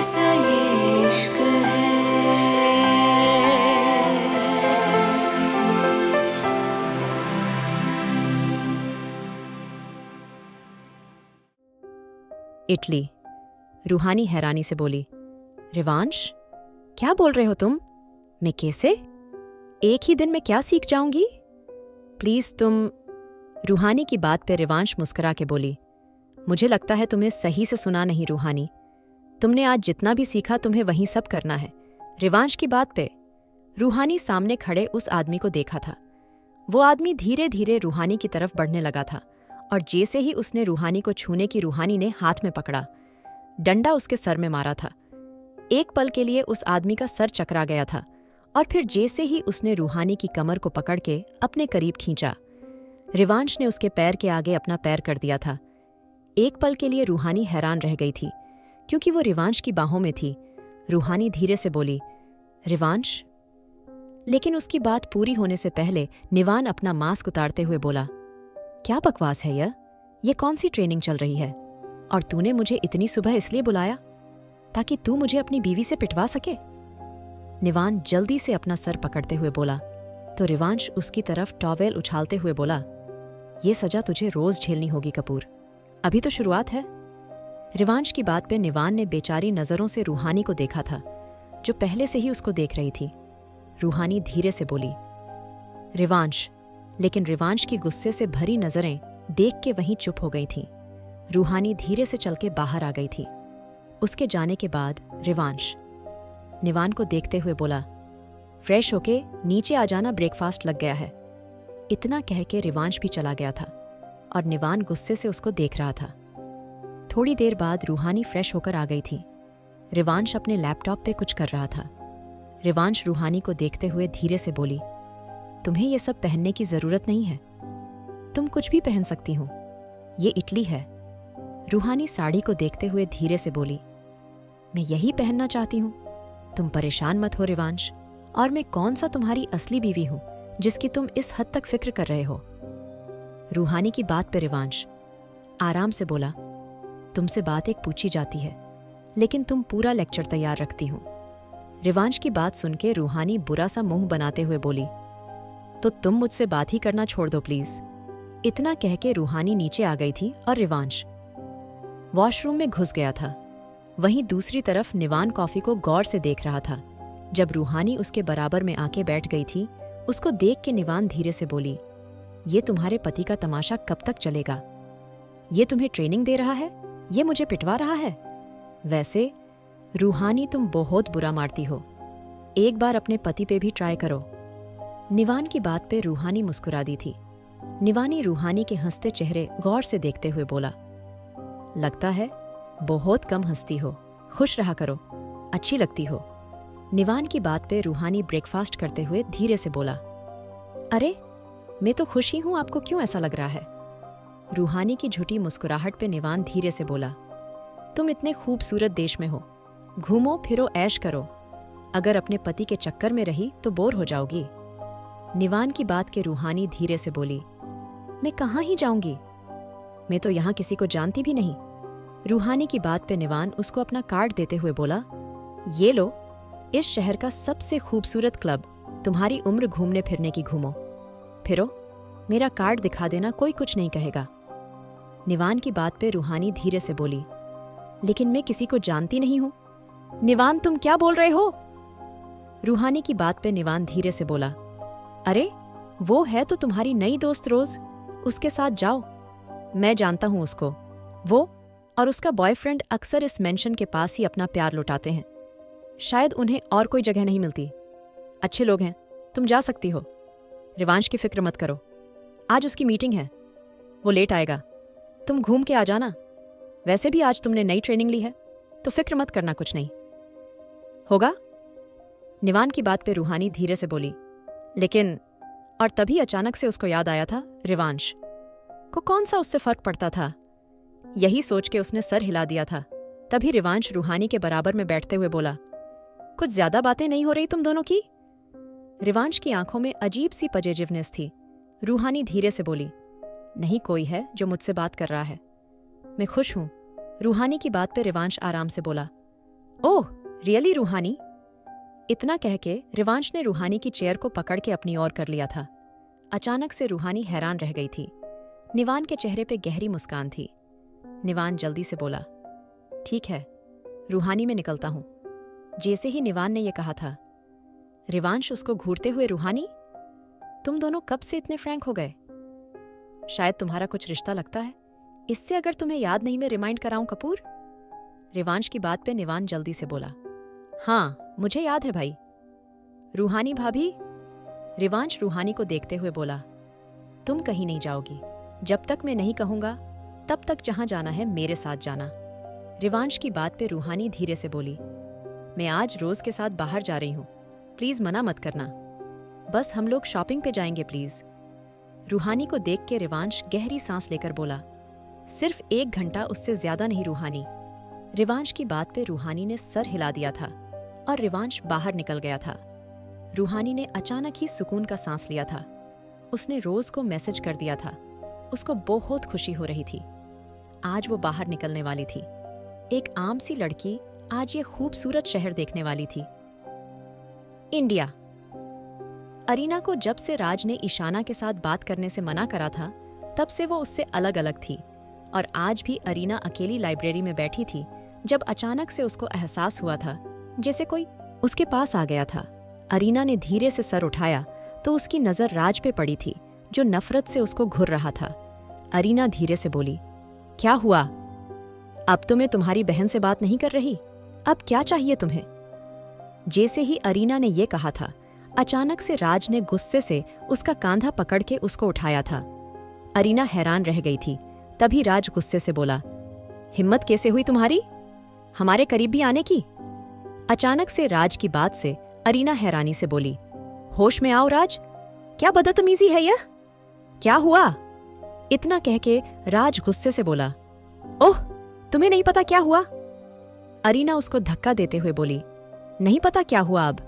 कैसा ये इश्क है। इटली। रूहानी हैरानी से बोली, रिवांश, क्या बोल रहे हो तुम? मैं कैसे? एक ही दिन में क्या सीख जाऊंगी? प्लीज तुम। रूहानी की बात पे रिवांश मुस्कुरा के बोली, मुझे लगता है तुम्हें सही से सुना नहीं रूहानी। तुमने आज जितना भी सीखा तुम्हें वही सब करना है। रिवांश की बात पे रूहानी सामने खड़े उस आदमी को देखा था। वो आदमी धीरे धीरे रूहानी की तरफ बढ़ने लगा था और जैसे ही उसने रूहानी को छूने की रूहानी ने हाथ में पकड़ा, डंडा उसके सर में मारा था। एक पल के लिए उस आदमी का सर चकरा गया था और फिर जैसे ही उसने रूहानी की कमर को पकड़ के अपने करीब खींचा, रिवांश ने उसके पैर के आगे अपना पैर कर दिया था। एक पल के लिए रूहानी हैरान रह गई थी क्योंकि वो रिवांश की बाहों में थी। रूहानी धीरे से बोली, रिवांश। लेकिन उसकी बात पूरी होने से पहले निवान अपना मास्क उतारते हुए बोला, क्या बकवास है यह? ये कौन सी ट्रेनिंग चल रही है? और तूने मुझे इतनी सुबह इसलिए बुलाया ताकि तू मुझे अपनी बीवी से पिटवा सके? निवान जल्दी से अपना सर पकड़ते हुए बोला तो रिवांश उसकी तरफ टॉवेल उछालते हुए बोला, ये सजा तुझे रोज झेलनी होगी कपूर, अभी तो शुरुआत है। रिवांश की बात पे निवान ने बेचारी नजरों से रूहानी को देखा था जो पहले से ही उसको देख रही थी। रूहानी धीरे से बोली, रिवांश। लेकिन रिवांश की गुस्से से भरी नजरें देख के वहीं चुप हो गई थीं। रूहानी धीरे से चल के बाहर आ गई थी। उसके जाने के बाद रिवांश निवान को देखते हुए बोला, फ्रेश होके नीचे आ जाना, ब्रेकफास्ट लग गया है। इतना कह के रिवांश भी चला गया था और निवान गुस्से से उसको देख रहा था। थोड़ी देर बाद रूहानी फ्रेश होकर आ गई थी। रिवांश अपने लैपटॉप पे कुछ कर रहा था। रिवांश रूहानी को देखते हुए धीरे से बोली, तुम्हें ये सब पहनने की जरूरत नहीं है, तुम कुछ भी पहन सकती हो, ये इटली है। रूहानी साड़ी को देखते हुए धीरे से बोली, मैं यही पहनना चाहती हूँ, तुम परेशान मत हो रिवांश। और मैं कौन सा तुम्हारी असली बीवी हूं जिसकी तुम इस हद तक फिक्र कर रहे हो? रूहानी की बात पे रिवांश आराम से बोला, तुमसे बात एक पूछी जाती है लेकिन तुम पूरा लेक्चर तैयार रखती हो। रिवांश की बात सुन के रूहानी बुरा सा मुंह बनाते हुए बोली, तो तुम मुझसे बात ही करना छोड़ दो प्लीज। इतना कह के रूहानी नीचे आ गई थी और रिवांश वॉशरूम में घुस गया था। वहीं दूसरी तरफ निवान कॉफी को गौर से देख रहा था। जब रूहानी उसके बराबर में आके बैठ गई थी, उसको देख के निवान धीरे से बोली, ये तुम्हारे पति का तमाशा कब तक चलेगा? ये तुम्हें ट्रेनिंग दे रहा है, ये मुझे पिटवा रहा है? वैसे रूहानी तुम बहुत बुरा मारती हो, एक बार अपने पति पे भी ट्राई करो। निवान की बात पे रूहानी मुस्कुरा दी थी। निवानी रूहानी के हंसते चेहरे गौर से देखते हुए बोला, लगता है बहुत कम हंसती हो, खुश रहा करो, अच्छी लगती हो। निवान की बात पे रूहानी ब्रेकफास्ट करते हुए धीरे से बोला, अरे मैं तो खुश ही हूं, आपको क्यों ऐसा लग रहा है? रूहानी की झूठी मुस्कुराहट पे निवान धीरे से बोला, तुम इतने खूबसूरत देश में हो, घूमो फिरो ऐश करो, अगर अपने पति के चक्कर में रही तो बोर हो जाओगी। निवान की बात के रूहानी धीरे से बोली, मैं कहाँ ही जाऊंगी, मैं तो यहाँ किसी को जानती भी नहीं। रूहानी की बात पे निवान उसको अपना कार्ड देते हुए बोला, ये लो, इस शहर का सबसे खूबसूरत क्लब, तुम्हारी उम्र घूमने फिरने की, घूमो फिरो, मेरा कार्ड दिखा देना, कोई कुछ नहीं कहेगा। निवान की बात पे रूहानी धीरे से बोली, लेकिन मैं किसी को जानती नहीं हूं। निवान तुम क्या बोल रहे हो? रूहानी की बात पे निवान धीरे से बोला, अरे वो है तो तुम्हारी नई दोस्त रोज, उसके साथ जाओ, मैं जानता हूं उसको, वो और उसका बॉयफ्रेंड अक्सर इस मेंशन के पास ही अपना प्यार लुटाते हैं, शायद उन्हें और कोई जगह नहीं मिलती। अच्छे लोग हैं, तुम जा सकती हो। रिवांश की फिक्र मत करो, आज उसकी मीटिंग है, वो लेट आएगा, तुम घूम के आ जाना। वैसे भी आज तुमने नई ट्रेनिंग ली है तो फिक्र मत करना, कुछ नहीं होगा। निवान की बात पे रूहानी धीरे से बोली, लेकिन, और तभी अचानक से उसको याद आया था, रिवांश को कौन सा उससे फर्क पड़ता था? यही सोच के उसने सर हिला दिया था। तभी रिवांश रूहानी के बराबर में बैठते हुए बोला, कुछ ज्यादा बातें नहीं हो रही तुम दोनों की? रिवांश की आंखों में अजीब सी पजेजिवनेस थी। रूहानी धीरे से बोली, नहीं कोई है जो मुझसे बात कर रहा है, मैं खुश हूं। रूहानी की बात पे रिवांश आराम से बोला, ओह रियली रूहानी? इतना कह के रिवांश ने रूहानी की चेयर को पकड़ के अपनी ओर कर लिया था। अचानक से रूहानी हैरान रह गई थी। निवान के चेहरे पे गहरी मुस्कान थी। निवान जल्दी से बोला, ठीक है रूहानी, मैं निकलता हूं। जैसे ही निवान ने यह कहा था, रिवांश उसको घूरते हुए, रूहानी तुम दोनों कब से इतने फ्रैंक हो गए? शायद तुम्हारा कुछ रिश्ता लगता है, इससे अगर तुम्हें याद नहीं मैं रिमाइंड कराऊं कपूर। रिवांश की बात पे निवान जल्दी से बोला, हाँ मुझे याद है भाई। रूहानी भाभी? रिवांश रूहानी को देखते हुए बोला, तुम कहीं नहीं जाओगी जब तक मैं नहीं कहूंगा, तब तक जहां जाना है मेरे साथ जाना। रिवांश की बात पे रूहानी धीरे से बोली, मैं आज रोज के साथ बाहर जा रही हूं, प्लीज मना मत करना, बस हम लोग शॉपिंग पे जाएंगे प्लीज। रूहानी को देख के रिवांश गहरी सांस लेकर बोला, सिर्फ 1 घंटा, उससे ज्यादा नहीं रूहानी। रिवांश की बात पे रूहानी ने सर हिला दिया था और रिवांश बाहर निकल गया था। रूहानी ने अचानक ही सुकून का सांस लिया था। उसने रोज को मैसेज कर दिया था। उसको बहुत खुशी हो रही थी। आज वो बाहर निकलने वाली थी। एक आम सी लड़की आज ये खूबसूरत शहर देखने वाली थी। इंडिया। अरीना को जब से राज ने ईशाना के साथ बात करने से मना करा था, तब से वो उससे अलग अलग थी। और आज भी अरीना अकेली लाइब्रेरी में बैठी थी जब अचानक से उसको एहसास हुआ था जैसे कोई उसके पास आ गया था। अरीना ने धीरे से सर उठाया तो उसकी नजर राज पे पड़ी थी, जो नफरत से उसको घूर रहा था। अरीना धीरे से बोली, क्या हुआ? अब तो मैं तुम्हारी बहन से बात नहीं कर रही, अब क्या चाहिए तुम्हें? जैसे ही अरीना ने ये कहा था, अचानक से राज ने गुस्से से उसका कांधा पकड़ के उसको उठाया था। अरीना हैरान रह गई थी। तभी राज गुस्से से बोला, हिम्मत कैसे हुई तुम्हारी हमारे करीब भी आने की? अचानक से राज की बात से अरीना हैरानी से बोली, होश में आओ राज, क्या बदतमीजी है यह? क्या हुआ? इतना कह के राज गुस्से से बोला, ओह तुम्हें नहीं पता क्या हुआ? अरीना उसको धक्का देते हुए बोली, नहीं पता क्या हुआ अब?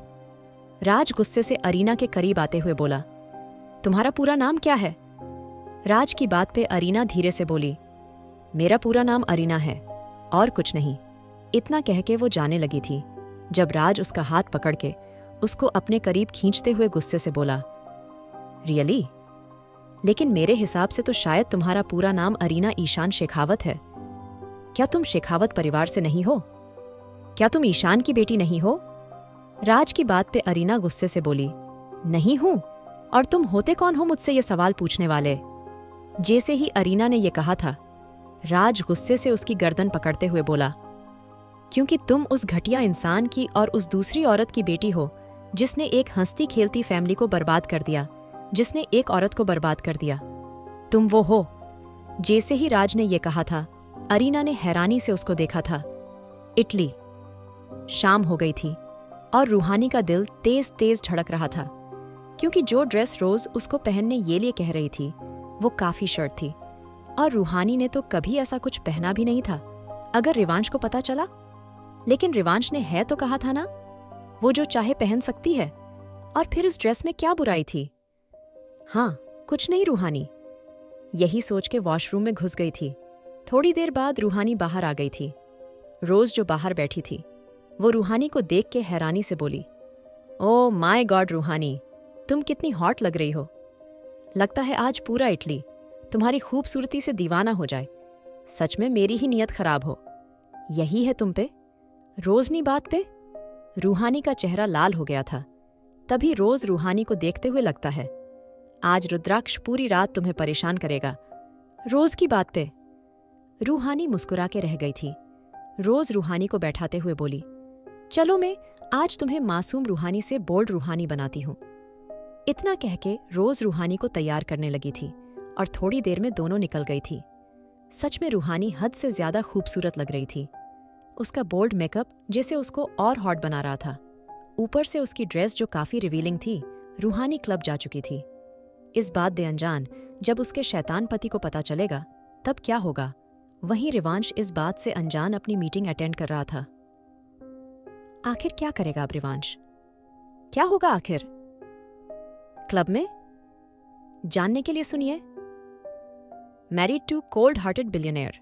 राज गुस्से से अरीना के करीब आते हुए बोला, तुम्हारा पूरा नाम क्या है? राज की बात पे अरीना धीरे से बोली, मेरा पूरा नाम अरीना है और कुछ नहीं। इतना कह के वो जाने लगी थी जब राज उसका हाथ पकड़ के उसको अपने करीब खींचते हुए गुस्से से बोला, रियली? लेकिन मेरे हिसाब से तो शायद तुम्हारा पूरा नाम अरीना ईशान शेखावत है। क्या तुम शेखावत परिवार से नहीं हो? क्या तुम ईशान की बेटी नहीं हो? राज की बात पे अरीना गुस्से से बोली, नहीं हूं, और तुम होते कौन हो मुझसे ये सवाल पूछने वाले? जैसे ही अरीना ने ये कहा था, राज गुस्से से उसकी गर्दन पकड़ते हुए बोला, क्योंकि तुम उस घटिया इंसान की और उस दूसरी औरत की बेटी हो जिसने एक हंसती खेलती फैमिली को बर्बाद कर दिया, जिसने एक औरत को बर्बाद कर दिया। तुम वो हो। जैसे ही राज ने यह कहा था, अरीना ने हैरानी से उसको देखा था। इटली। शाम हो गई थी और रूहानी का दिल तेज तेज धड़क रहा था, क्योंकि जो ड्रेस रोज उसको पहनने ये लिए कह रही थी वो काफी शर्ट थी, और रूहानी ने तो कभी ऐसा कुछ पहना भी नहीं था। अगर रिवांश को पता चला? लेकिन रिवांश ने है तो कहा था ना, वो जो चाहे पहन सकती है, और फिर इस ड्रेस में क्या बुराई थी? हाँ, कुछ नहीं रूहानी। यही सोच के वॉशरूम में घुस गई थी। थोड़ी देर बाद रूहानी बाहर आ गई थी। रोज जो बाहर बैठी थी, वो रूहानी को देख के हैरानी से बोली, ओह माय गॉड रूहानी, तुम कितनी हॉट लग रही हो। लगता है आज पूरा इटली तुम्हारी खूबसूरती से दीवाना हो जाए। सच में मेरी ही नीयत खराब हो। यही है तुम पे, रोजनी बात पे? रूहानी का चेहरा लाल हो गया था। तभी रोज रूहानी को देखते हुए लगता है, आज रुद्राक्ष पूरी रात तुम्हें परेशान करेगा। रोज की बात पे? रूहानी मुस्कुरा के रह गई थी। रोज रूहानी को बैठाते हुए बोली, चलो मैं आज तुम्हें मासूम रूहानी से बोल्ड रूहानी बनाती हूं। इतना कह के रोज रूहानी को तैयार करने लगी थी और थोड़ी देर में दोनों निकल गई थी। सच में रूहानी हद से ज्यादा खूबसूरत लग रही थी। उसका बोल्ड मेकअप जैसे उसको और हॉट बना रहा था। ऊपर से उसकी ड्रेस जो काफी रिवीलिंग थी। रूहानी क्लब जा चुकी थी। इस बात दे अनजान जब उसके शैतान पति को पता चलेगा तब क्या होगा। वहीं रिवांश इस बात से अनजान अपनी मीटिंग अटेंड कर रहा था। आखिर क्या करेगा अब रिवांश? क्या होगा आखिर क्लब में? जानने के लिए सुनिए married to cold hearted billionaire.